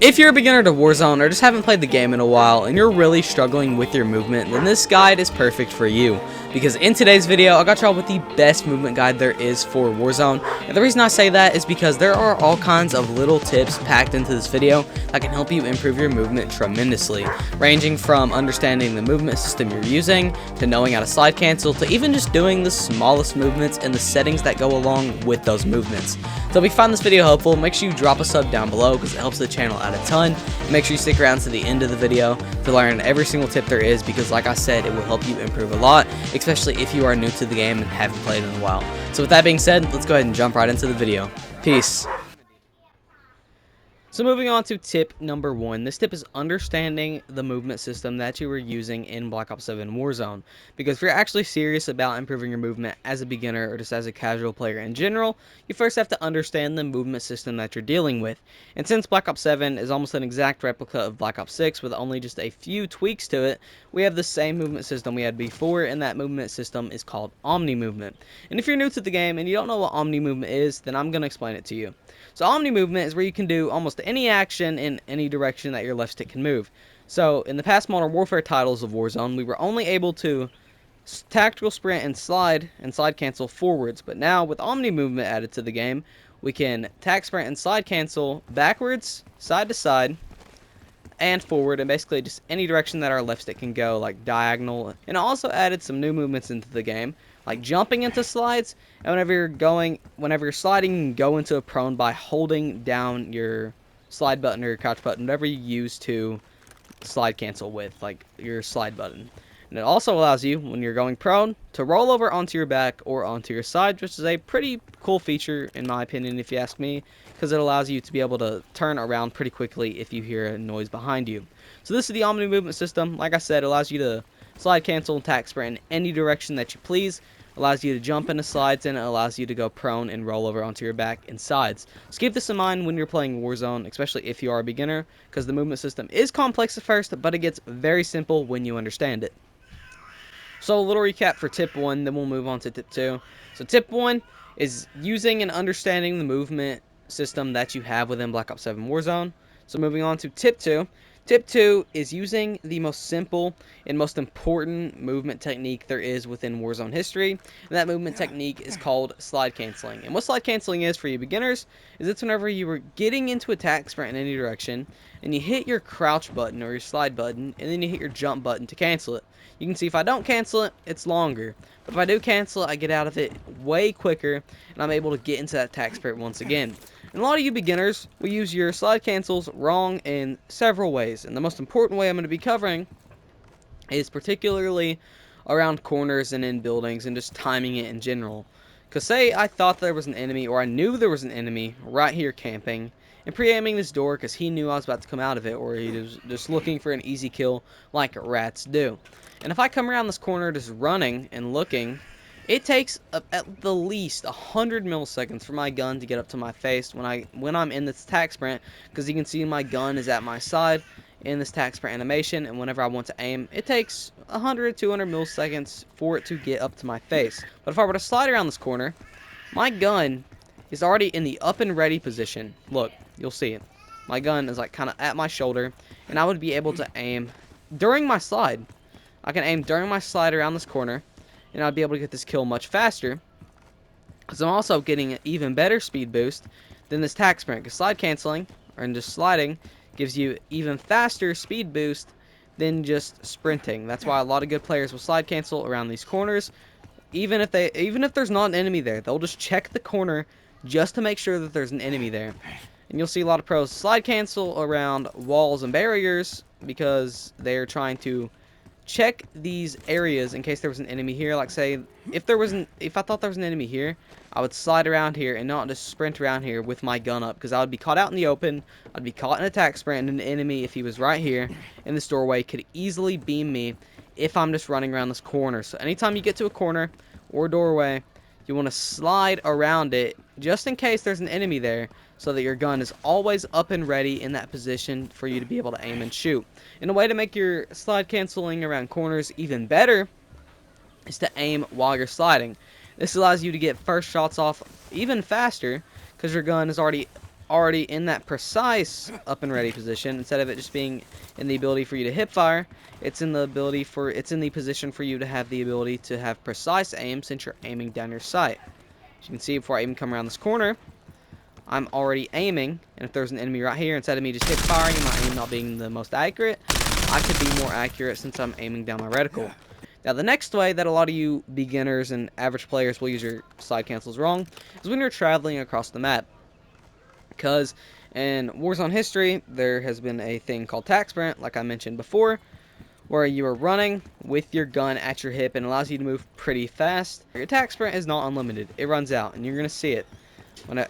If you're a beginner to Warzone or just haven't played the game in a while and you're really struggling with your movement, then this guide is perfect for you. Because in today's video, I got y'all with the best movement guide there is for Warzone. And the reason I say that is because there are all kinds of little tips packed into this video that can help you improve your movement tremendously. Ranging from understanding the movement system you're using, to knowing how to slide cancel, to even just doing the smallest movements and the settings that go along with those movements. So if you find this video helpful, make sure you drop a sub down below because it helps the channel out a ton. And make sure you stick around to the end of the video to learn every single tip there is, because like I said, it will help you improve a lot, especially if you are new to the game and haven't played in a while. So with that being said, let's go ahead and jump right into the video. Peace. So moving on to tip number 1. This tip is understanding the movement system that you were using in Black Ops 7 Warzone. Because if you're actually serious about improving your movement as a beginner or just as a casual player in general, you first have to understand the movement system that you're dealing with. And since Black Ops 7 is almost an exact replica of Black Ops 6 with only just a few tweaks to it, we have the same movement system we had before, and that movement system is called omnimovement. And if you're new to the game and you don't know what omnimovement is, then I'm going to explain it to you. So omnimovement is where you can do almost any action in any direction that your left stick can move. So in the past Modern Warfare titles of Warzone, we were only able to tactical sprint and slide cancel forwards. But now with omnimovement added to the game, we can tac sprint and slide cancel backwards, side to side, and forward, and basically just any direction that our left stick can go, like diagonal. And also added some new movements into the game, like jumping into slides, and whenever you're sliding, you can go into a prone by holding down your slide button or your crouch button, whatever you use to slide cancel with, like your slide button. And it also allows you, when you're going prone, to roll over onto your back or onto your side, which is a pretty cool feature in my opinion, if you ask me, because it allows you to be able to turn around pretty quickly if you hear a noise behind you. So this is the Omni movement system. Like I said, it allows you to slide cancel and tac sprint in any direction that you please. Allows you to jump into slides, and it allows you to go prone and roll over onto your back and sides. So keep this in mind when you're playing Warzone, especially if you are a beginner, because the movement system is complex at first, but it gets very simple when you understand it. So a little recap for tip 1, then we'll move on to tip 2. So tip 1 is using and understanding the movement system that you have within Black Ops 7 Warzone. So moving on to tip 2. Tip 2 is using the most simple and most important movement technique there is within Warzone history. And that movement technique is called slide canceling. And what slide canceling is for you beginners is it's whenever you were getting into a tac sprint in any direction and you hit your crouch button or your slide button, and then you hit your jump button to cancel it. You can see if I don't cancel it, it's longer. But if I do cancel it, I get out of it way quicker, and I'm able to get into that tac sprint once again. And a lot of you beginners will use your slide cancels wrong in several ways. And the most important way I'm going to be covering is particularly around corners and in buildings and just timing it in general. Because say I thought there was an enemy, or I knew there was an enemy right here camping and pre-aiming this door because he knew I was about to come out of it, or he was just looking for an easy kill like rats do. And if I come around this corner just running and looking, it takes at the least 100 milliseconds for my gun to get up to my face when I'm in this tac sprint, because you can see my gun is at my side in this tac sprint animation, and whenever I want to aim, it takes 100 200 milliseconds for it to get up to my face. But if I were to slide around this corner, my gun is already in the up and ready position. Look, you'll see it. My gun is like kind of at my shoulder, and I would be able to aim during my slide. I can aim during my slide around this corner, and I'd be able to get this kill much faster, because I'm also getting an even better speed boost than this tac sprint, because slide canceling, or just sliding, gives you even faster speed boost than just sprinting. That's why a lot of good players will slide cancel around these corners, even if there's not an enemy there. They'll just check the corner just to make sure that there's an enemy there. And you'll see a lot of pros slide cancel around walls and barriers because they're trying to check these areas in case there was an enemy here. Like say if I thought there was an enemy here, I would slide around here and not just sprint around here with my gun up, because I would be caught out in the open. I'd be caught in a tac sprint, and an enemy, if he was right here in this doorway, could easily beam me if I'm just running around this corner. So anytime you get to a corner or doorway, you want to slide around it just in case there's an enemy there, so that your gun is always up and ready in that position for you to be able to aim and shoot. And a way to make your slide canceling around corners even better is to aim while you're sliding. This allows you to get first shots off even faster because your gun is already already in that precise up and ready position, instead of it just being in the ability for you to hip fire, it's in the position for you to have the ability to have precise aim since you're aiming down your sight. As you can see, before I even come around this corner, I'm already aiming, and if there's an enemy right here, instead of me just hip firing and my aim not being the most accurate, I could be more accurate since I'm aiming down my reticle. Now, the next way that a lot of you beginners and average players will use your slide cancels wrong is when you're traveling across the map. Because in Warzone history, there has been a thing called tac sprint, like I mentioned before, where you are running with your gun at your hip and allows you to move pretty fast. Your tac sprint is not unlimited. It runs out, and you're going to see it.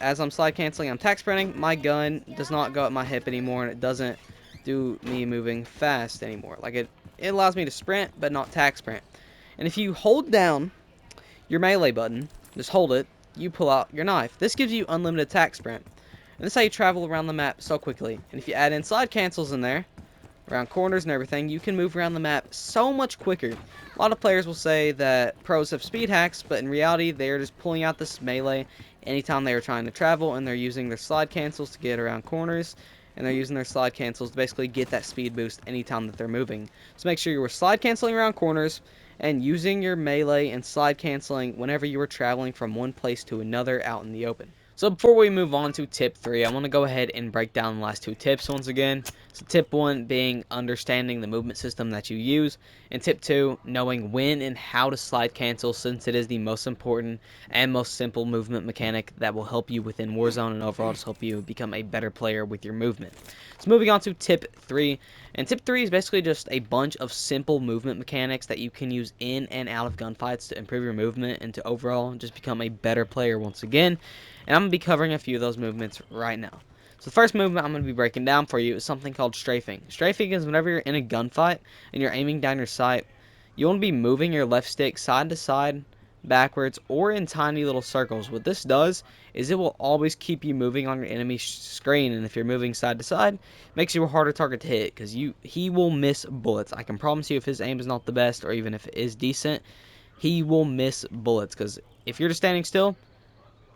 As I'm slide canceling, I'm tac sprinting, my gun does not go at my hip anymore, and it doesn't do me moving fast anymore. Like it allows me to sprint, but not tac sprint. And if you hold down your melee button, just hold it, you pull out your knife. This gives you unlimited tac sprint. And this is how you travel around the map so quickly. And if you add in slide cancels in there, around corners and everything, you can move around the map so much quicker. A lot of players will say that pros have speed hacks, but in reality, they're just pulling out this melee anytime they are trying to travel, and they're using their slide cancels to get around corners, and they're using their slide cancels to basically get that speed boost anytime that they're moving. So make sure you are slide canceling around corners and using your melee and slide canceling whenever you are traveling from one place to another out in the open. So before we move on to tip 3, I want to go ahead and break down the last 2 tips once again. So tip 1 being understanding the movement system that you use, and tip 2 knowing when and how to slide cancel, since it is the most important and most simple movement mechanic that will help you within Warzone and overall just help you become a better player with your movement. So moving on to tip 3, and tip 3 is basically just a bunch of simple movement mechanics that you can use in and out of gunfights to improve your movement and to overall just become a better player once again. And I'm going to be covering a few of those movements right now. So the first movement I'm going to be breaking down for you is something called strafing. Strafing is whenever you're in a gunfight and you're aiming down your sight, you want to be moving your left stick side to side, backwards, or in tiny little circles. What this does is it will always keep you moving on your enemy screen, and if you're moving side to side, it makes you a harder target to hit because he will miss bullets. I can promise you, if his aim is not the best, or even if it is decent, he will miss bullets, because if you're just standing still,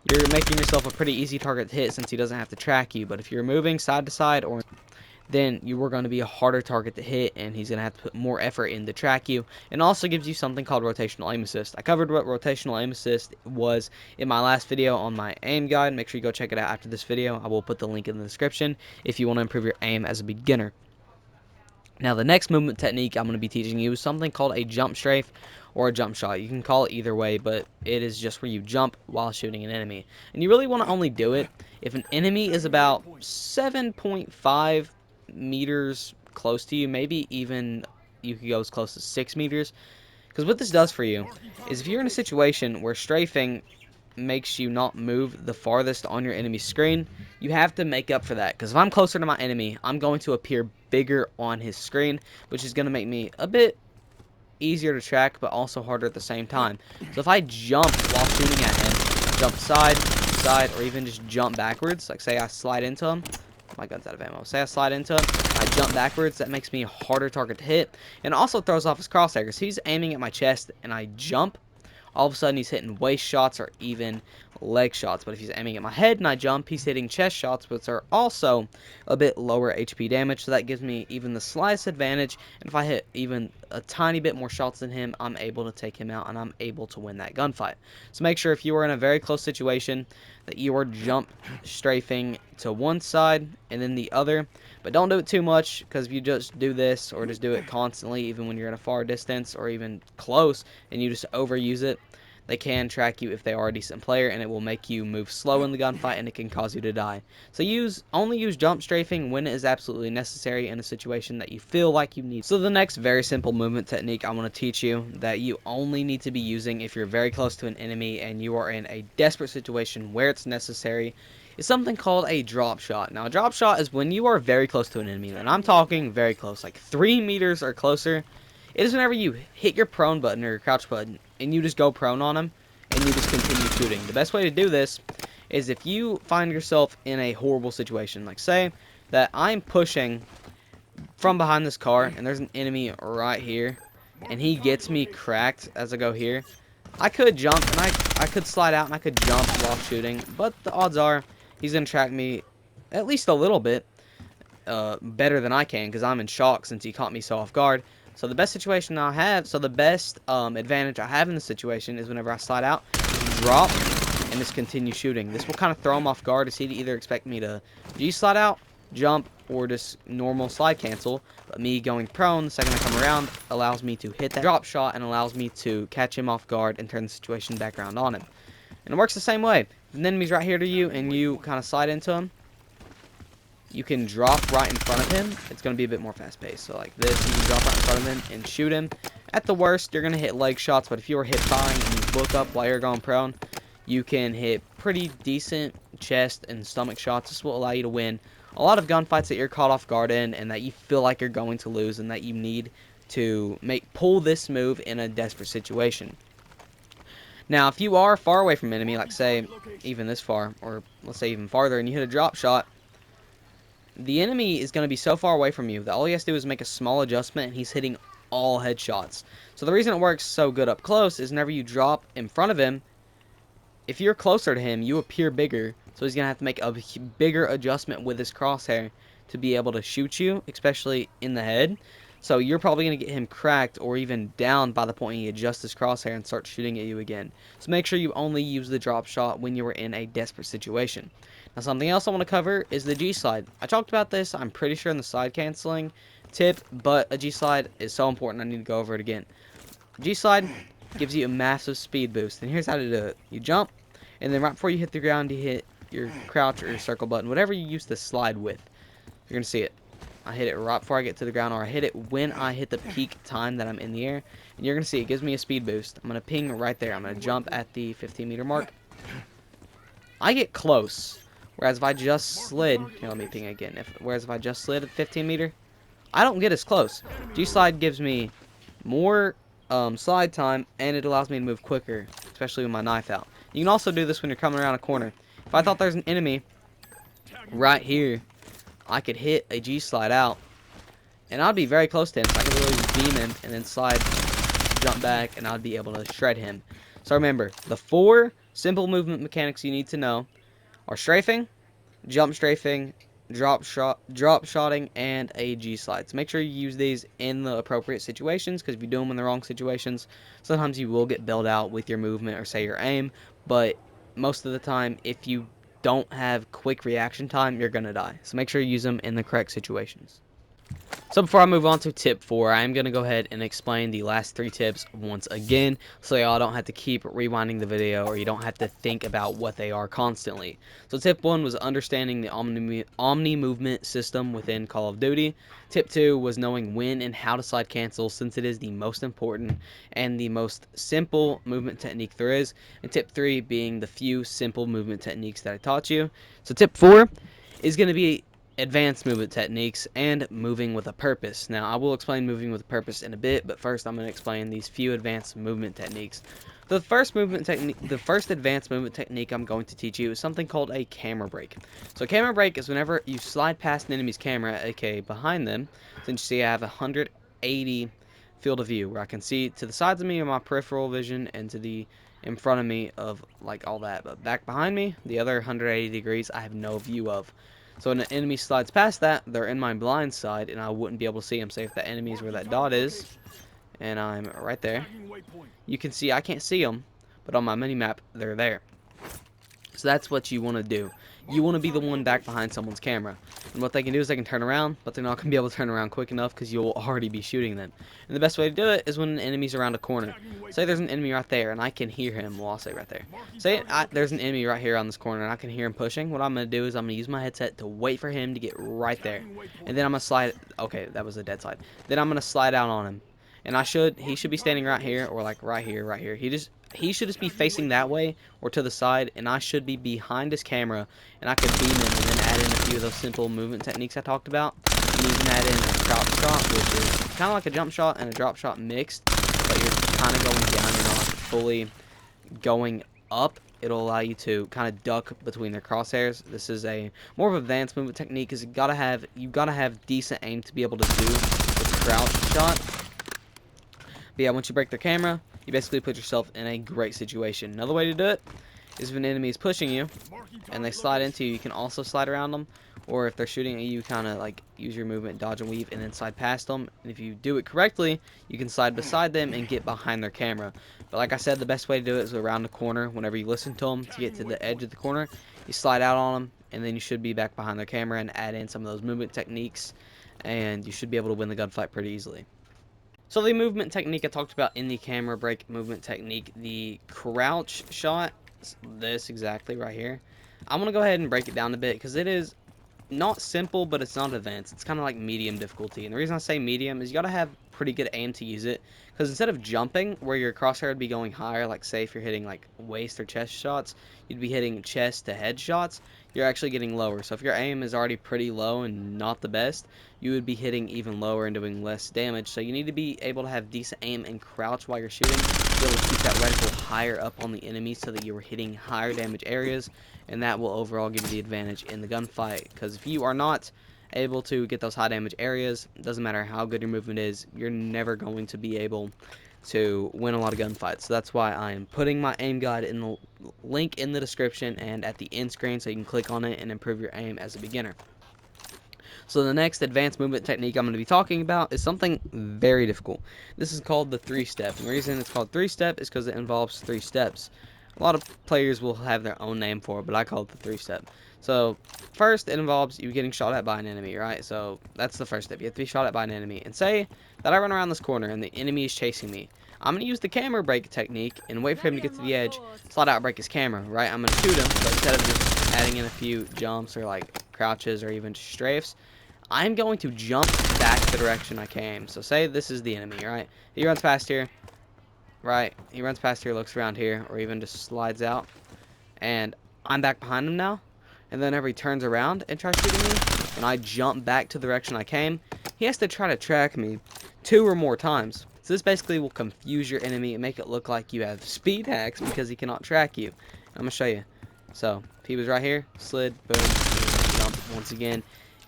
you're making yourself a pretty easy target to hit since he doesn't have to track you. But if you're moving side to side, then you are going to be a harder target to hit, and he's going to have to put more effort in to track you. And also gives you something called rotational aim assist. I covered what rotational aim assist was in my last video on my aim guide. Make sure you go check it out after this video. I will put the link in the description if you want to improve your aim as a beginner. Now, the next movement technique I'm going to be teaching you is something called a jump strafe or a jump shot. You can call it either way, but it is just where you jump while shooting an enemy. And you really want to only do it if an enemy is about 7.5 meters close to you. Maybe even you could go as close as 6 meters. Because what this does for you is if you're in a situation where strafing makes you not move the farthest on your enemy's screen, you have to make up for that. Because if I'm closer to my enemy, I'm going to appear bigger on his screen, which is going to make me a bit easier to track, but also harder at the same time. So if I jump while shooting at him, jump side, side, or even just jump backwards, like say I slide into him, my gun's out of ammo, say I slide into him, I jump backwards, that makes me a harder target to hit, and also throws off his crosshairs. He's aiming at my chest, and I jump, all of a sudden he's hitting waist shots or even leg shots. But if he's aiming at my head and I jump, he's hitting chest shots, which are also a bit lower HP damage, so that gives me even the slightest advantage. And if I hit even a tiny bit more shots than him, I'm able to take him out and I'm able to win that gunfight. So make sure if you are in a very close situation that you are jump strafing to one side and then the other, but don't do it too much, because if you just do this or just do it constantly, even when you're at a far distance or even close, and you just overuse it, they can track you if they are a decent player, and it will make you move slow in the gunfight, and it can cause you to die. So only use jump strafing when it is absolutely necessary in a situation that you feel like you need. So the next very simple movement technique I want to teach you that you only need to be using if you're very close to an enemy and you are in a desperate situation where it's necessary is something called a drop shot. Now, a drop shot is when you are very close to an enemy, and I'm talking very close, like 3 meters or closer. It is whenever you hit your prone button or your crouch button and you just go prone on them and you just continue shooting. The best way to do this is if you find yourself in a horrible situation, like say that I'm pushing from behind this car and there's an enemy right here and he gets me cracked as I go here. I could jump and I could slide out and I could jump while shooting, but the odds are he's going to track me at least a little bit better than I can, because I'm in shock since he caught me so off guard. So the best advantage I have in this situation is whenever I slide out, drop, and just continue shooting. This will kind of throw him off guard, as he'd either expect me to G-slide out, jump, or just normal slide cancel. But me going prone the second I come around allows me to hit that drop shot and allows me to catch him off guard and turn the situation back around on him. And it works the same way. If an enemy's right here to you and you kind of slide into him, you can drop right in front of him. It's going to be a bit more fast-paced. So like this, you can drop right in front of him and shoot him. At the worst, you're going to hit leg shots, but if you are hip firing and you look up while you're going prone, you can hit pretty decent chest and stomach shots. This will allow you to win a lot of gunfights that you're caught off guard in and that you feel like you're going to lose and that you need to pull this move in a desperate situation. Now, if you are far away from enemy, like say even this far, or let's say even farther, and you hit a drop shot, the enemy is going to be so far away from you that all he has to do is make a small adjustment and he's hitting all headshots. So the reason it works so good up close is whenever you drop in front of him, if you're closer to him, you appear bigger. So he's going to have to make a bigger adjustment with his crosshair to be able to shoot you, especially in the head. So you're probably going to get him cracked or even down by the point he adjusts his crosshair and starts shooting at you again. So make sure you only use the drop shot when you are in a desperate situation. Now, something else I want to cover is the G-slide. I talked about this, I'm pretty sure, in the slide canceling tip, but a G-slide is so important I need to go over it again. G-slide gives you a massive speed boost, and here's how to do it. You jump, and then right before you hit the ground, you hit your crouch or your circle button, whatever you use to slide with. You're going to see it. I hit it right before I get to the ground, or I hit it when I hit the peak time that I'm in the air, and you're going to see it gives me a speed boost. I'm going to ping right there. I'm going to jump at the 15-meter mark. I get close. Whereas if I just slid, here, let me ping again. Whereas if I just slid at 15 meter, I don't get as close. G-slide gives me more slide time, and it allows me to move quicker, especially with my knife out. You can also do this when you're coming around a corner. If I thought there's an enemy right here, I could hit a G-slide out, and I'd be very close to him. So I could literally just beam him and then slide, jump back, and I'd be able to shred him. So remember, the 4 simple movement mechanics you need to know are strafing, jump strafing, drop shotting, and a G-slide. So make sure you use these in the appropriate situations, because if you do them in the wrong situations, sometimes you will get bailed out with your movement or say your aim, but most of the time, if you don't have quick reaction time, you're going to die. So make sure you use them in the correct situations. So before I move on to tip 4, I am going to go ahead and explain the last 3 tips once again, so y'all don't have to keep rewinding the video, or you don't have to think about what they are constantly. So tip 1 was understanding the omni-movement system within Call of Duty. Tip 2 was knowing when and how to slide cancel, since it is the most important and the most simple movement technique there is. And tip 3 being the few simple movement techniques that I taught you. So tip 4 is going to be advanced movement techniques and moving with a purpose. Now, I will explain moving with a purpose in a bit, but first I'm going to explain these few advanced movement techniques. The first advanced movement technique I'm going to teach you is something called a camera break. So a camera break is whenever you slide past an enemy's camera, aka behind them. Since you see I have 180 field of view, where I can see to the sides of me of my peripheral vision and to the in front of me of like all that, but back behind me, the other 180 degrees, I have no view of. So when an enemy slides past that, they're in my blind side, and I wouldn't be able to see them. Say if the enemy is where that dot is, and I'm right there, you can see I can't see them, but on my mini-map, they're there. So that's what you want to do. You want to be the one back behind someone's camera. And what they can do is they can turn around, but they're not going to be able to turn around quick enough because you'll already be shooting them. And the best way to do it is when an enemy's around a corner. Say there's an enemy right there, and I can hear him. Well, I'll say right there. Say there's an enemy right here on this corner, and I can hear him pushing. What I'm going to do is I'm going to use my headset to wait for him to get right there. And then I'm going to slide. Okay, that was a dead slide. Then I'm going to slide out on him. And he should be standing right here, or like right here. He should just be facing that way or to the side, and I should be behind his camera, and I could beam him and then add in a few of those simple movement techniques I talked about. And you can add in a drop shot, which is kind of like a jump shot and a drop shot mixed, but you're kind of going down, you're not fully going up. It'll allow you to kind of duck between their crosshairs. This is a more of an advanced movement technique because you gotta have decent aim to be able to do this crouch shot. But yeah, once you break their camera, you basically put yourself in a great situation. Another way to do it is if an enemy is pushing you and they slide into you, you can also slide around them. Or if they're shooting at you, kind of like use your movement, dodge and weave, and then slide past them. And if you do it correctly, you can slide beside them and get behind their camera. But like I said, the best way to do it is around the corner. Whenever you listen to them, to get to the edge of the corner, you slide out on them, and then you should be back behind their camera and add in some of those movement techniques, and you should be able to win the gunfight pretty easily. So the movement technique I talked about in the camera break movement technique, the crouch shot, this exactly right here. I'm going to go ahead and break it down a bit because it is not simple, but it's not advanced. It's kind of like medium difficulty. And the reason I say medium is you got to have pretty good aim to use it. Because instead of jumping, where your crosshair would be going higher, like say if you're hitting like waist or chest shots, you'd be hitting chest to head shots, you're actually getting lower. So if your aim is already pretty low and not the best, you would be hitting even lower and doing less damage. So you need to be able to have decent aim and crouch while you're shooting, be able to keep that reticle higher up on the enemy so that you're hitting higher damage areas, and that will overall give you the advantage in the gunfight. Because if you are not able to get those high damage areas, it doesn't matter how good your movement is, you're never going to be able to win a lot of gunfights. So that's why I am putting my aim guide in the link in the description and at the end screen so you can click on it and improve your aim as a beginner. So the next advanced movement technique I'm going to be talking about is something very difficult. This is called the 3-step. And the reason it's called 3-step is because it involves 3 steps. A lot of players will have their own name for it, but I call it the 3-step. So first, it involves you getting shot at by an enemy, right? So that's the first step. You have to be shot at by an enemy. And say that I run around this corner and the enemy is chasing me. I'm going to use the camera break technique and wait for him to get to the edge, slide out, break his camera, right? I'm going to shoot him, but instead of just adding in a few jumps or like crouches or even strafes, I'm going to jump back the direction I came. So say this is the enemy, right? He runs past here, right? He runs past here, looks around here, or even just slides out. And I'm back behind him now. And then whenever he turns around and tries shooting me, and I jump back to the direction I came, he has to try to track me 2 or more times. So this basically will confuse your enemy and make it look like you have speed hacks because he cannot track you. I'm going to show you. So if he was right here, slid, boom, jump once again.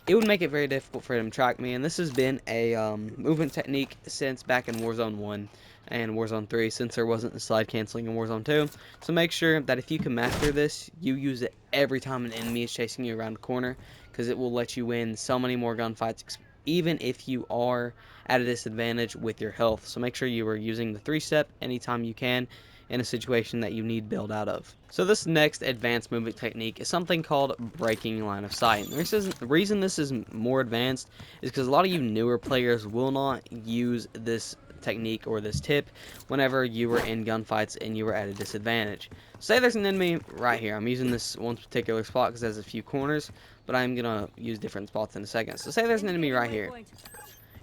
It would make it very difficult for him to track me, and this has been a movement technique since back in Warzone 1 and Warzone 3, since there wasn't the slide canceling in Warzone 2. So make sure that if you can master this, you use it every time an enemy is chasing you around the corner, because it will let you win so many more gunfights, even if you are at a disadvantage with your health. So make sure you are using the 3-step anytime you can in a situation that you need build out of. So this next advanced movement technique is something called breaking line of sight. The reason this is more advanced is because a lot of you newer players will not use this technique or this tip whenever you are in gunfights and you are at a disadvantage. Say there's an enemy right here. I'm using this one particular spot because it has a few corners, but I'm gonna use different spots in a second. So say there's an enemy right here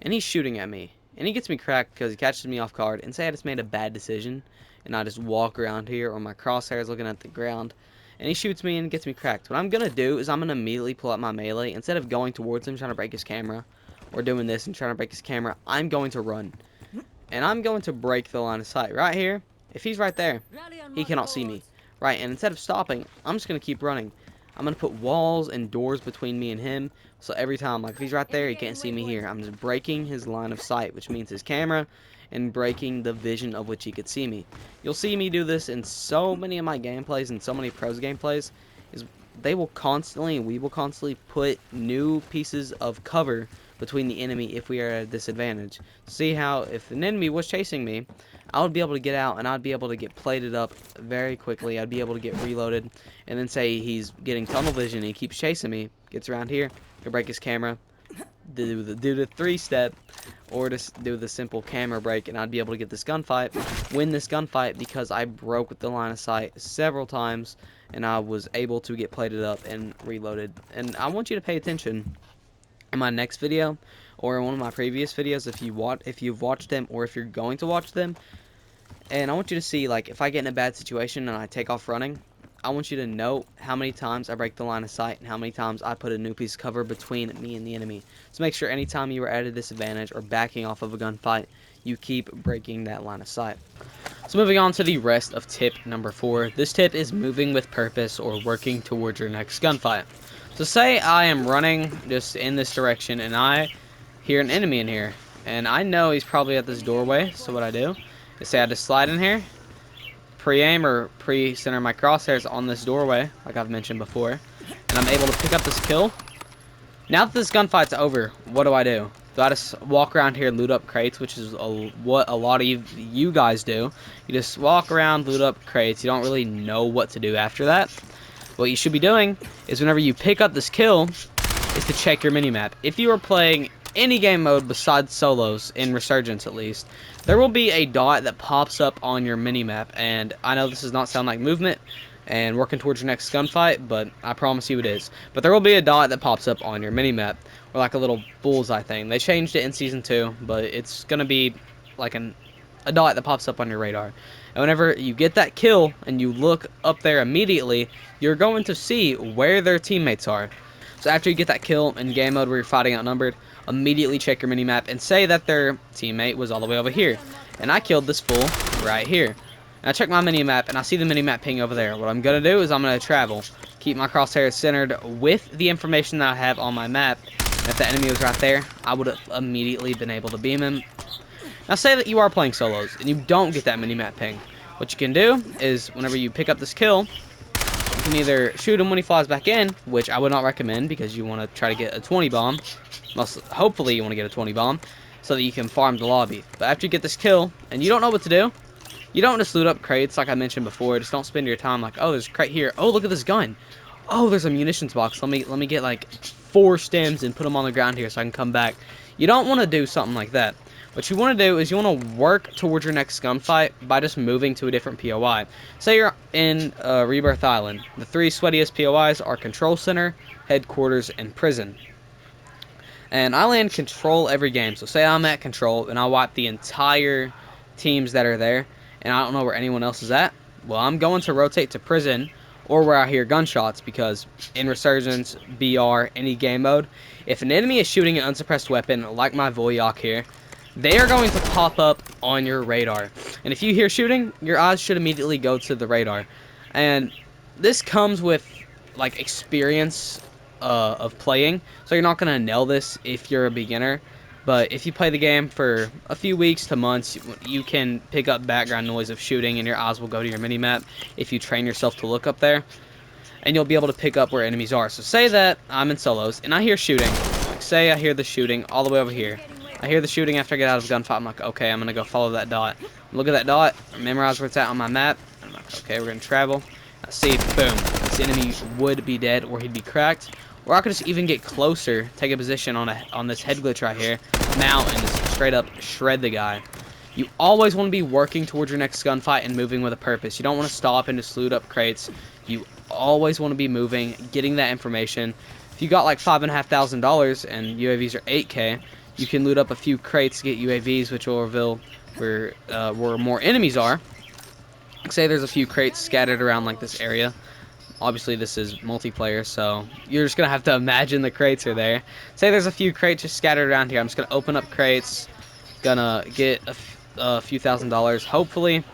and he's shooting at me and he gets me cracked because he catches me off guard, and say I just made a bad decision and I just walk around here, or my crosshair is looking at the ground, and he shoots me and gets me cracked. What I'm going to do is I'm going to immediately pull out my melee. Instead of going towards him trying to break his camera, or doing this and trying to break his camera, I'm going to run. And I'm going to break the line of sight. Right here, if he's right there, he cannot see me. Right, and instead of stopping, I'm just going to keep running. I'm going to put walls and doors between me and him, so every time, like if he's right there, he can't see me here. I'm just breaking his line of sight, which means his camera, and breaking the vision of which he could see me. You'll see me do this in so many of my gameplays and so many pros gameplays, is we will constantly put new pieces of cover between the enemy if we are at a disadvantage. See how if an enemy was chasing me, I would be able to get out and I'd be able to get plated up very quickly. I'd be able to get reloaded, and then say he's getting tunnel vision and he keeps chasing me, gets around here, could break his camera, do the 3-step, or just do the simple camera break, and I'd be able to get this gunfight, win this gunfight, because I broke with the line of sight several times and I was able to get plated up and reloaded. And I want you to pay attention in my next video or in one of my previous videos if you've watched them or if you're going to watch them, and I want you to see, like, if I get in a bad situation and I take off running, I want you to note how many times I break the line of sight and how many times I put a new piece of cover between me and the enemy. So make sure anytime you are at a disadvantage or backing off of a gunfight, you keep breaking that line of sight. So moving on to the rest of tip number 4. This tip is moving with purpose or working towards your next gunfight. So say I am running just in this direction and I hear an enemy in here, and I know he's probably at this doorway. So what I do is say I just slide in here, pre-aim or pre-center my crosshairs on this doorway, like I've mentioned before, and I'm able to pick up this kill. Now that this gunfight's over, what do? Do I just walk around here and loot up crates, which is what a lot of you guys do. You just walk around, loot up crates. You don't really know what to do after that. What you should be doing is whenever you pick up this kill, is to check your minimap. If you are playing any game mode besides solos, in Resurgence at least, there will be a dot that pops up on your minimap. And I know this does not sound like movement and working towards your next gunfight, but I promise you it is. But there will be a dot that pops up on your minimap, or like a little bullseye thing. They changed it in Season 2, but it's going to be like a dot that pops up on your radar. And whenever you get that kill and you look up there immediately, you're going to see where their teammates are. So after you get that kill in game mode where you're fighting outnumbered, immediately check your minimap and say that their teammate was all the way over here. And I killed this fool right here. And I check my minimap and I see the minimap ping over there. What I'm going to do is I'm going to travel. Keep my crosshairs centered with the information that I have on my map. And if the enemy was right there, I would have immediately been able to beam him. Now say that you are playing solos and you don't get that minimap ping. What you can do is whenever you pick up this kill, you can either shoot him when he flies back in, which I would not recommend because you want to try to get a 20 bomb. Hopefully you want to get a 20 bomb so that you can farm the lobby. But after you get this kill and you don't know what to do, you don't just loot up crates like I mentioned before. Just don't spend your time like, oh, there's a crate here. Oh, look at this gun. Oh, there's a munitions box. Let me get like 4 stems and put them on the ground here so I can come back. You don't want to do something like that. What you want to do is you want to work towards your next gunfight by just moving to a different POI. Say you're in Rebirth Island. The 3 sweatiest POIs are Control Center, Headquarters, and Prison. And I land Control every game. So say I'm at Control and I wipe the entire teams that are there and I don't know where anyone else is at. Well, I'm going to rotate to Prison or where I hear gunshots, because in Resurgence, BR, any game mode, if an enemy is shooting an unsuppressed weapon like my Voyak here, they are going to pop up on your radar. And if you hear shooting, your eyes should immediately go to the radar. And this comes with like experience of playing, so you're not going to nail this if you're a beginner. But if you play the game for a few weeks to months, you can pick up background noise of shooting and your eyes will go to your minimap if you train yourself to look up there. And you'll be able to pick up where enemies are. So say that I'm in solos and I hear shooting. Like say I hear the shooting all the way over here. I hear the shooting after I get out of a gunfight. I'm like, okay, I'm going to go follow that dot. Look at that dot, memorize where it's at on my map. I'm like, okay, we're going to travel. I see, boom, this enemy would be dead or he'd be cracked. Or I could just even get closer, take a position on this head glitch right here, mount, and just straight up shred the guy. You always want to be working towards your next gunfight and moving with a purpose. You don't want to stop and just loot up crates. You always want to be moving, getting that information. If you got like $5,500 and UAVs are 8K, you can loot up a few crates to get UAVs, which will reveal where more enemies are. Say there's a few crates scattered around like this area. Obviously this is multiplayer, so you're just gonna have to imagine the crates are there. Say there's a few crates just scattered around here. I'm just gonna open up crates, gonna get a few $1,000s. Hopefully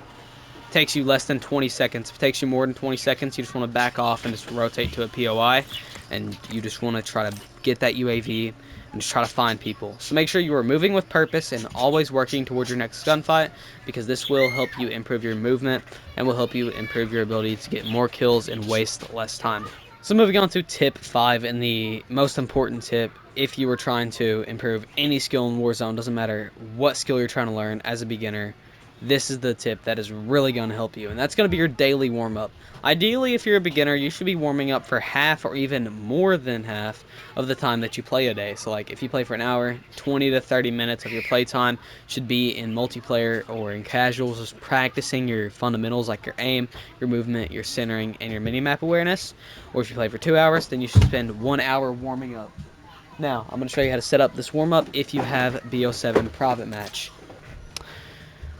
takes you less than 20 seconds. If it takes you more than 20 seconds, you just want to back off and just rotate to a POI, and you just want to try to get that UAV and just try to find people. So make sure you are moving with purpose and always working towards your next gunfight, because this will help you improve your movement and will help you improve your ability to get more kills and waste less time. So moving on to tip 5, and the most important tip if you were trying to improve any skill in Warzone, doesn't matter what skill you're trying to learn as a beginner, this is the tip that is really going to help you, and that's going to be your daily warm-up. Ideally, if you're a beginner, you should be warming up for half or even more than half of the time that you play a day. So like if you play for an hour, 20 to 30 minutes of your playtime should be in multiplayer or in casuals, just practicing your fundamentals like your aim, your movement, your centering, and your minimap awareness. Or if you play for 2 hours, then you should spend 1 hour warming up. Now, I'm going to show you how to set up this warm-up if you have BO7 private match.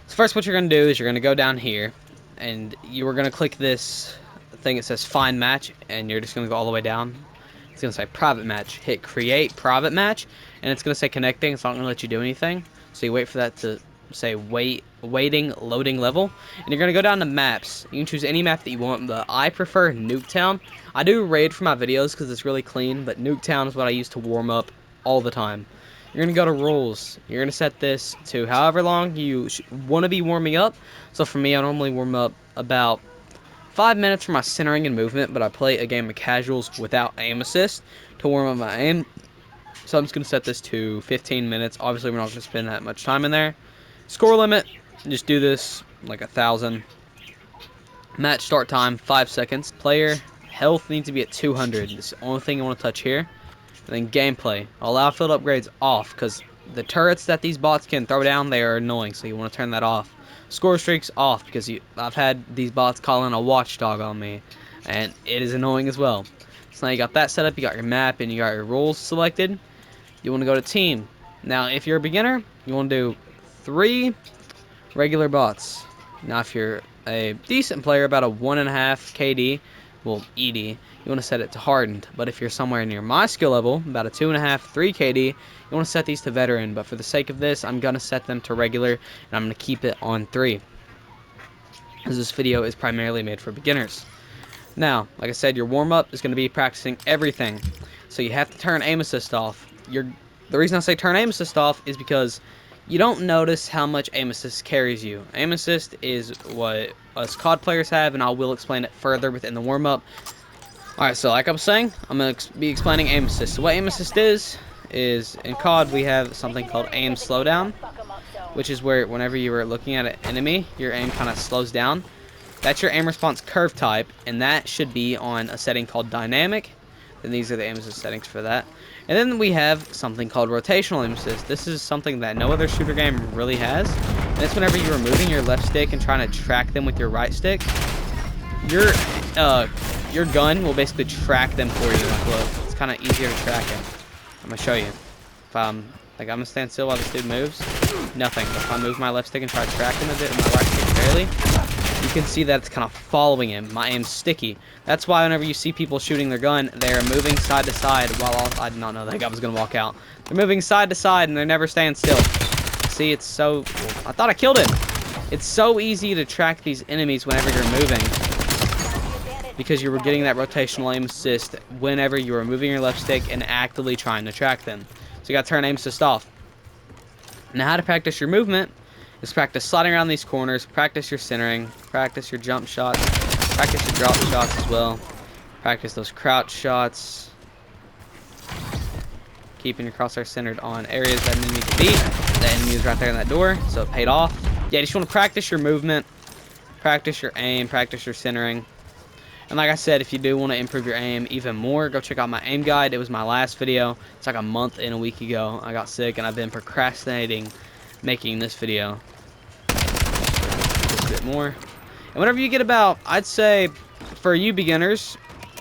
So first what you're going to do is you're going to go down here, and you are going to click this thing that says find match, and you're just going to go all the way down. It's going to say private match. Hit create private match, and it's going to say connecting. It's not going to let you do anything. So you wait for that to say waiting loading level, and you're going to go down to maps. You can choose any map that you want, but I prefer Nuketown. I do raid for my videos because it's really clean, but Nuketown is what I use to warm up all the time. you're going to go to rules. You're going to set this to however long you want to be warming up. So for me, I normally warm up about 5 minutes for my centering and movement, but I play a game of casuals without aim assist to warm up my aim. So I'm just going to set this to 15 minutes. Obviously, we're not going to spend that much time in there. Score limit, just do this like 1,000. Match start time, 5 seconds. Player health needs to be at 200. This is the only thing I want to touch here. And then gameplay. Allow field upgrades off, because the turrets that these bots can throw down, they are annoying, so you want to turn that off. Score streaks off, because I've had these bots calling a watchdog on me, and it is annoying as well. So now you got that set up, you got your map, and you got your roles selected. You want to go to team. Now, if you're a beginner, you want to do 3 regular bots. Now, if you're a decent player, about a 1.5 KD, well, ED, you want to set it to hardened. But if you're somewhere near my skill level, about a 2.5, 3 KD, you want to set these to veteran. But for the sake of this, I'm going to set them to regular, and I'm going to keep it on 3. As this video is primarily made for beginners. Now, like I said, your warm-up is going to be practicing everything. So you have to turn aim assist off. The reason I say turn aim assist off is because you don't notice how much aim assist carries you. Aim assist is what us COD players have, and I will explain it further within the warm-up. Alright, so like I was saying, I'm going to be explaining aim assist. So what aim assist is in COD we have something called aim slowdown, which is where whenever you are looking at an enemy, your aim kind of slows down. That's your aim response curve type, and that should be on a setting called dynamic. And these are the aim assist settings for that. And then we have something called rotational aim assist. This is something that no other shooter game really has. And it's whenever you're moving your left stick and trying to track them with your right stick, your gun will basically track them for you. Like, look, it's kind of easier to track them. I'm gonna show you. If I'm gonna stand still while this dude moves, nothing. If I move my left stick and try to track him a bit, and my right stick barely, you can see that it's kind of following him. My aim's sticky. That's why whenever you see people shooting their gun, they're moving side to side while I did not know that guy was going to walk out. They're moving side to side and they're never staying still. See, it's so... I thought I killed him. It's so easy to track these enemies whenever you're moving, because you were getting that rotational aim assist whenever you were moving your left stick and actively trying to track them. So you got to turn aim assist off. Now, how to practice your movement is practice sliding around these corners, practice your centering, practice your jump shots, practice your drop shots as well, practice those crouch shots, keeping your crosshair centered on areas that enemy can be. The enemy is right there in that door, so it paid off. Yeah, you just want to practice your movement, practice your aim, practice your centering. And like I said, if you do want to improve your aim even more, go check out my aim guide. It was my last video. It's like a month and a week ago. I got sick and I've been procrastinating making this video. Just a bit more. And whenever you get about, I'd say, for you beginners,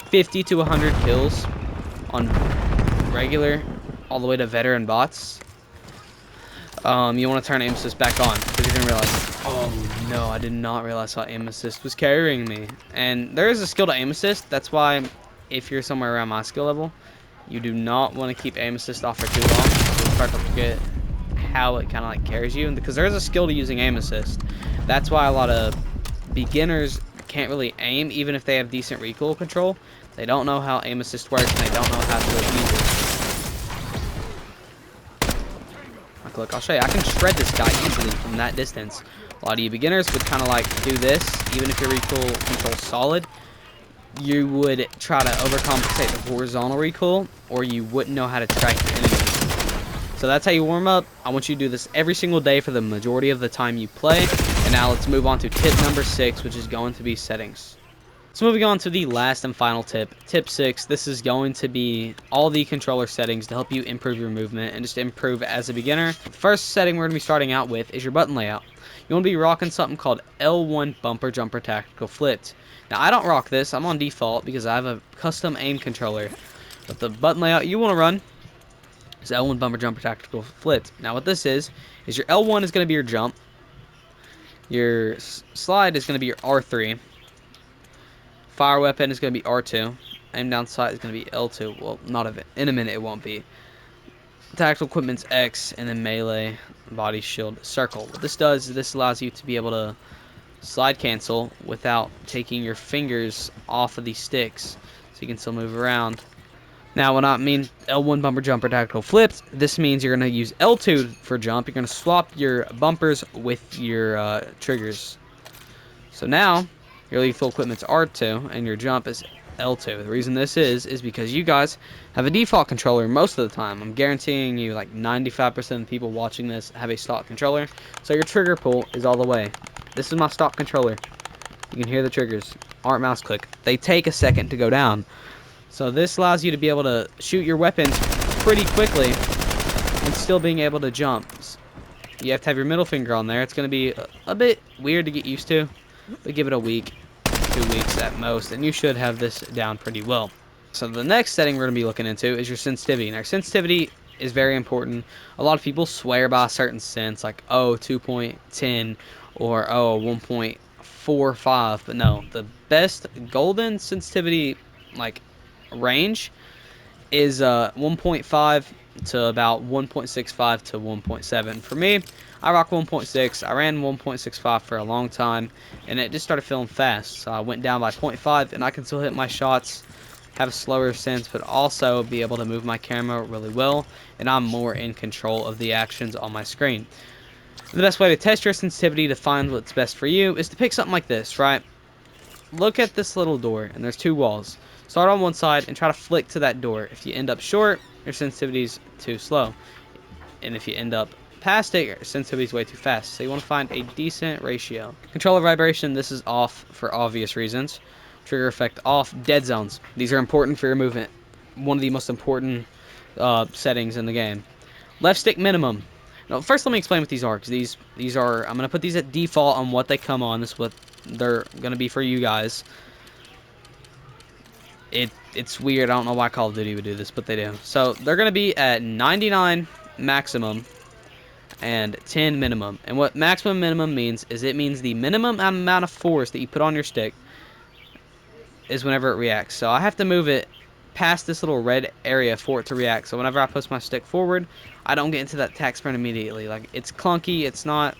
50 to 100 kills on regular, all the way to veteran bots, you want to turn aim assist back on, because you're going to realize, oh no, I did not realize how aim assist was carrying me. And there is a skill to aim assist. That's why if you're somewhere around my skill level, you do not want to keep aim assist off for too long. You'll start to forget how it kind of like carries you, and because there's a skill to using aim assist. That's why a lot of beginners can't really aim, even if they have decent recoil control. They don't know how aim assist works, and they don't know how to use it. Like, look, I'll show you. I can shred this guy easily from that distance. A lot of you beginners would kind of like do this, even if your recoil control's solid. You would try to overcompensate the horizontal recoil, or you wouldn't know how to track your enemies. So that's how you warm up. I want you to do this every single day for the majority of the time you play. And now let's move on to tip number 6, which is going to be settings. So moving on to the last and final tip. Tip 6, this is going to be all the controller settings to help you improve your movement and just improve as a beginner. The first setting we're going to be starting out with is your button layout. You want to be rocking something called L1 bumper jumper tactical flipped. Now I don't rock this. I'm on default because I have a custom aim controller. But the button layout you want to run is L1 bumper jumper tactical flipped. Now what this is your L1 is going to be your jump. Your slide is going to be your R3. Fire weapon is going to be R2. Aim down sight is going to be L2. Well, not in a minute it won't be. Tactical equipment's X, and then melee, body shield, circle. What this does is this allows you to be able to slide cancel without taking your fingers off of these sticks, so you can still move around. Now, when I mean L1 bumper jump or tactical flips, this means you're going to use L2 for jump. You're going to swap your bumpers with your triggers. So now, your lethal equipment's R2, and your jump is L2. The reason this is because you guys have a default controller most of the time. I'm guaranteeing you like 95% of the people watching this have a stock controller. So your trigger pull is all the way. This is my stock controller. You can hear the triggers. Art mouse click. They take a second to go down. So this allows you to be able to shoot your weapons pretty quickly and still being able to jump. You have to have your middle finger on there. It's going to be a bit weird to get used to, but give it a week, 2 weeks at most, and you should have this down pretty well. So the next setting we're going to be looking into is your sensitivity. Now, sensitivity is very important. A lot of people swear by a certain sense, like, oh, 2.10 or, oh, 1.45, but no, the best golden sensitivity, like, range is 1.5 to about 1.65 to 1.7. For me, I rock 1.6. I ran 1.65 for a long time, and it just started feeling fast. So I went down by 0.5, and I can still hit my shots, have a slower sense, but also be able to move my camera really well, and I'm more in control of the actions on my screen. The best way to test your sensitivity to find what's best for you is to pick something like this, right? Look at this little door, and there's 2 walls. Start on one side and try to flick to that door. If you end up short, your sensitivity's too slow. And if you end up past it, your sensitivity's way too fast. So you want to find a decent ratio. Controller vibration, this is off for obvious reasons. Trigger effect off. Dead zones. These are important for your movement. One of the most important settings in the game. Left stick minimum. Now, first let me explain what these are, because these are, I'm going to put these at default on what they come on. This is what they're going to be for you guys. It's weird. I don't know why Call of Duty would do this, but they do. So they're going to be at 99 maximum and 10 minimum. And what maximum minimum means is it means the minimum amount of force that you put on your stick is whenever it reacts. So I have to move it past this little red area for it to react. So whenever I push my stick forward, I don't get into that attack sprint immediately. Like, it's clunky. It's not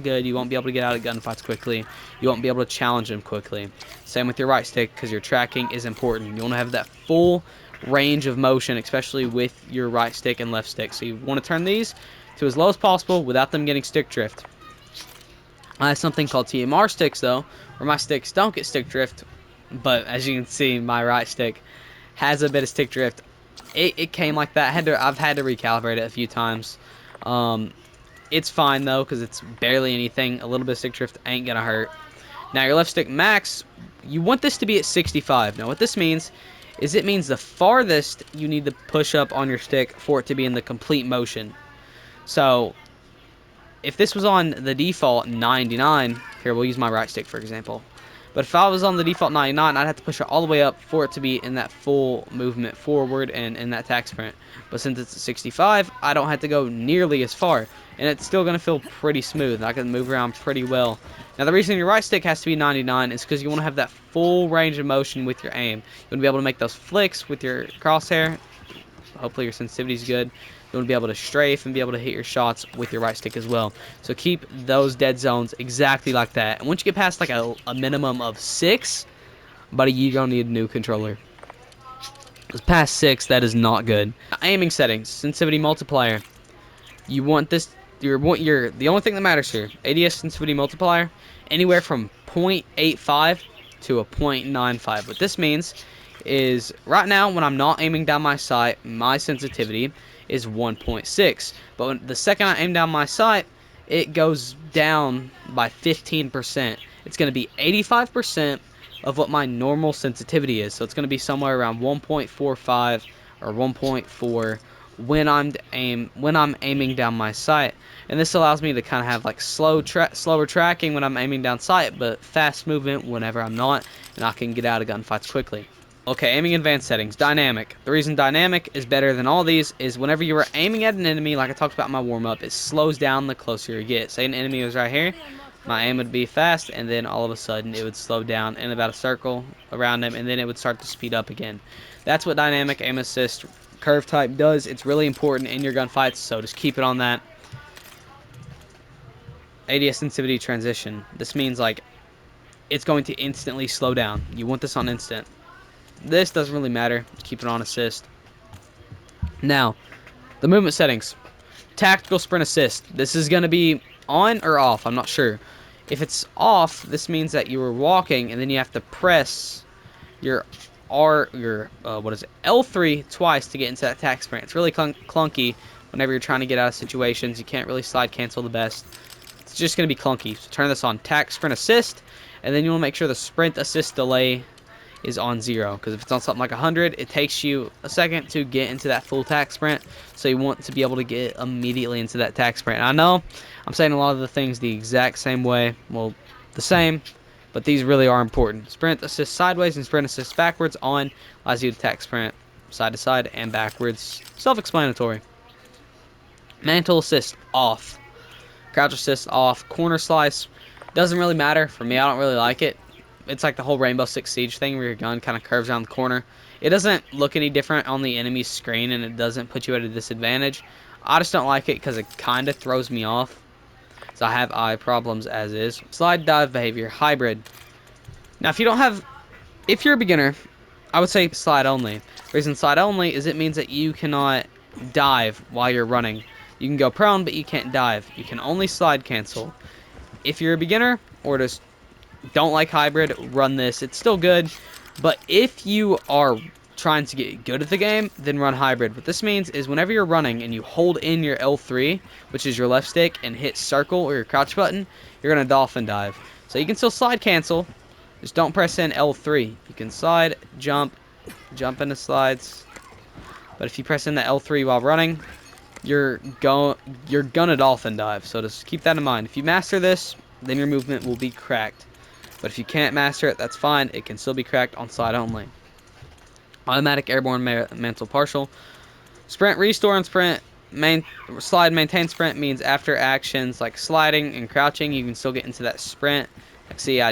good. You won't be able to get out of gunfights quickly. You won't be able to challenge them quickly. Same with your right stick, because your tracking is important. You want to have that full range of motion, especially with your right stick and left stick. So you want to turn these to as low as possible without them getting stick drift. I have something called TMR sticks, though, where my sticks don't get stick drift, but as you can see, my right stick has a bit of stick drift. It came like that. I've had to recalibrate it a few times. It's fine, though, because it's barely anything. A little bit of stick drift ain't going to hurt. Now, your left stick max, you want this to be at 65. Now, what this means is it means the farthest you need to push up on your stick for it to be in the complete motion. So, if this was on the default 99, here, we'll use my right stick, for example. But if I was on the default 99, I'd have to push it all the way up for it to be in that full movement forward and in that attack sprint. But since it's at 65, I don't have to go nearly as far. And it's still going to feel pretty smooth. I can move around pretty well. Now, the reason your right stick has to be 99 is because you want to have that full range of motion with your aim. You want to be able to make those flicks with your crosshair. Hopefully your sensitivity is good. You want to be able to strafe and be able to hit your shots with your right stick as well. So keep those dead zones exactly like that. And once you get past like a minimum of 6, buddy, you're going to need a new controller. Because past 6, that is not good. Aiming settings, sensitivity multiplier. You want this, the only thing that matters here, ADS sensitivity multiplier, anywhere from 0.85 to a 0.95. What this means is right now when I'm not aiming down my sight, my sensitivity is 1.6. But the second I aim down my sight, it goes down by 15%. It's going to be 85% of what my normal sensitivity is. So it's going to be somewhere around 1.45 or 1.4 when I'm aiming down my sight. And this allows me to kind of have like slower tracking when I'm aiming down sight, but fast movement whenever I'm not, and I can get out of gunfights quickly. Okay, aiming advanced settings. Dynamic. The reason dynamic is better than all these is whenever you are aiming at an enemy, like I talked about in my warm-up, it slows down the closer you get. Say an enemy was right here, my aim would be fast, and then all of a sudden it would slow down in about a circle around them, and then it would start to speed up again. That's what dynamic aim assist curve type does. It's really important in your gunfights, so just keep it on that. ADS sensitivity transition. This means like it's going to instantly slow down. You want this on instant. This doesn't really matter. Keep it on assist. Now, the movement settings. Tactical sprint assist. This is going to be on or off. I'm not sure. If it's off, this means that you were walking and then you have to press your L3 twice to get into that attack sprint. It's really clunky whenever you're trying to get out of situations. You can't really slide cancel the best. It's just going to be clunky. So turn this on tac sprint assist, and then you want to make sure the sprint assist delay is on 0, because if it's on something like 100, it takes you a second to get into that full tac sprint. So you want to be able to get immediately into that tac sprint. And I know I'm saying a lot of the things the exact same way, well, the same, but these really are important. Sprint assist sideways and sprint assist backwards on allows you to tac sprint side to side and backwards. Self-explanatory. Mantle assist off. Crouch assist off. Corner slice doesn't really matter for me. I don't really like it. It's like the whole Rainbow Six Siege thing where your gun kind of curves around the corner. It doesn't look any different on the enemy's screen, and it doesn't put you at a disadvantage. I just don't like it because it kind of throws me off. So I have eye problems as is. Slide dive behavior, hybrid. Now if you're a beginner, I would say slide only. The reason slide only is it means that you cannot dive while you're running. You can go prone, but you can't dive. You can only slide cancel. If you're a beginner or just don't like hybrid, run this. It's still good, but if you are trying to get good at the game, then run hybrid. What this means is whenever you're running and you hold in your L3, which is your left stick, and hit circle or your crouch button, you're going to dolphin dive. So you can still slide cancel, just don't press in L3. You can slide, jump into slides, but if you press in the L3 while running, you're gonna dolphin dive. So just keep that in mind. If you master this, then your movement will be cracked. But if you can't master it, that's fine. It can still be cracked on slide only. Automatic airborne mental partial. Sprint restore and sprint slide maintain sprint means after actions like sliding and crouching, you can still get into that sprint. Like see,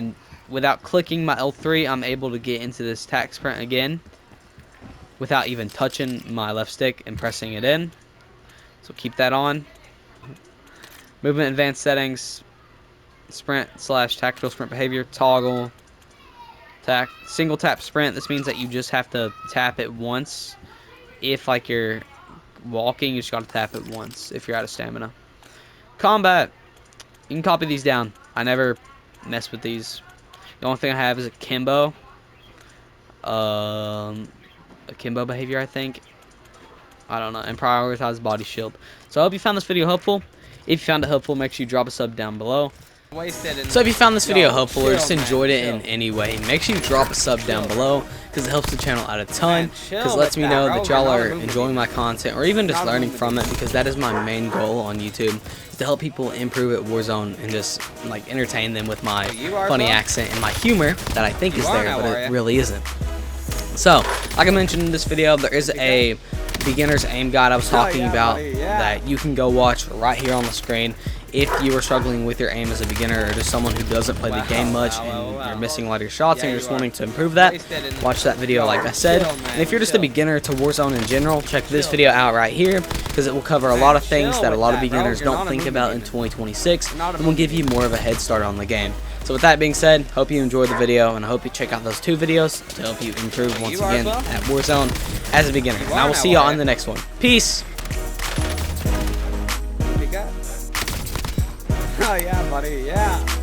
without clicking my L3, I'm able to get into this tac sprint again without even touching my left stick and pressing it in. So keep that on. Movement advanced settings. Sprint / tactical sprint behavior, toggle, single tap sprint. This means that you just have to tap it once. If like you're walking, you just gotta tap it once if you're out of stamina. Combat, you can copy these down. I never mess with these. The only thing I have is a kimbo. A kimbo behavior, I think. I don't know, and prioritize body shield. So I hope you found this video helpful. If you found it helpful, make sure you drop a sub down below. So if you found this video helpful or just enjoyed it in any way, make sure you drop a sub down below, because it helps the channel out a ton, because it lets me know that y'all are enjoying my content or even just learning from it, because that is my main goal on YouTube, is to help people improve at Warzone and just like entertain them with my funny accent and my humor that I think is there, but it really isn't. So, like I mentioned in this video, there is a beginner's aim guide I was talking about that you can go watch right here on the screen if you are struggling with your aim as a beginner or just someone who doesn't play the game much and you're missing a lot of your shots and you're just wanting to improve that. Watch that video like I said. And if you're just a beginner to Warzone in general, check this video out right here, because it will cover a lot of things that a lot of beginners don't think about in 2026 and will give you more of a head start on the game. So with that being said, hope you enjoyed the video, and I hope you check out those 2 videos to help you improve once again at Warzone as a beginner. And I will see y'all in the next one. Peace! Oh yeah, buddy, yeah.